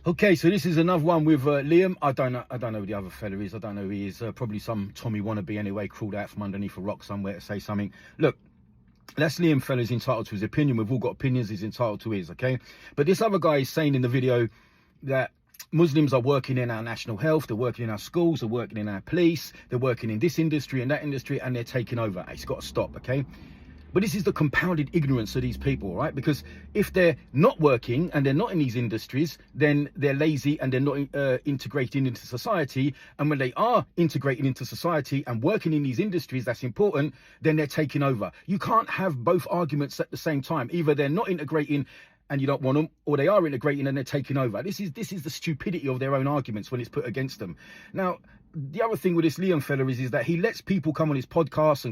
Okay, so this is another one with Liam. I don't know who the other fella is. I don't know who he is. Probably some Tommy wannabe anyway, crawled out from underneath a rock somewhere to say something. Look, that's Liam fella's entitled to his opinion. We've all got opinions. He's entitled to his, okay? But this other guy is saying in the video that Muslims are working in our national health, they're working in our schools, they're working in our police, they're working in this industry and that industry, and they're taking over. It's got to stop, okay? But this is the compounded ignorance of these people, right? Because if they're not working and they're not in these industries, then they're lazy and they're not integrating into society. And when they are integrating into society and working in these industries, that's important, then they're taking over. You can't have both arguments at the same time. Either they're not integrating and you don't want them, or they are integrating and they're taking over. This is the stupidity of their own arguments when it's put against them. Now, the other thing with this Liam fella is that he lets people come on his podcast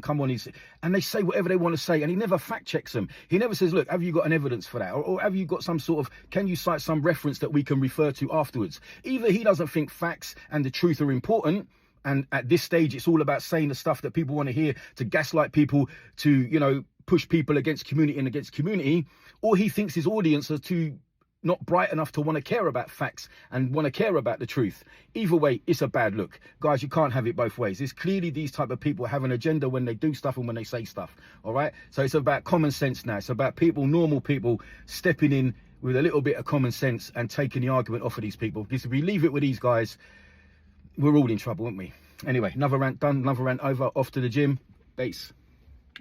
and they say whatever they want to say, and he never fact checks them. He never says, look, have you got an evidence for that? Or have you got some sort of, can you cite some reference that we can refer to afterwards? Either he doesn't think facts and the truth are important, and at this stage, it's all about saying the stuff that people want to hear to gaslight people, to, push people against community and against community, or he thinks his audience are too not bright enough to want to care about facts and want to care about the truth. Either way, it's a bad look. Guys, you can't have it both ways. It's clearly these type of people have an agenda when they do stuff and when they say stuff, all right? So it's about common sense now. It's about people, normal people, stepping in with a little bit of common sense and taking the argument off of these people. Because if we leave it with these guys, we're all in trouble, aren't we? Anyway, another rant done, another rant over, off to the gym. Peace.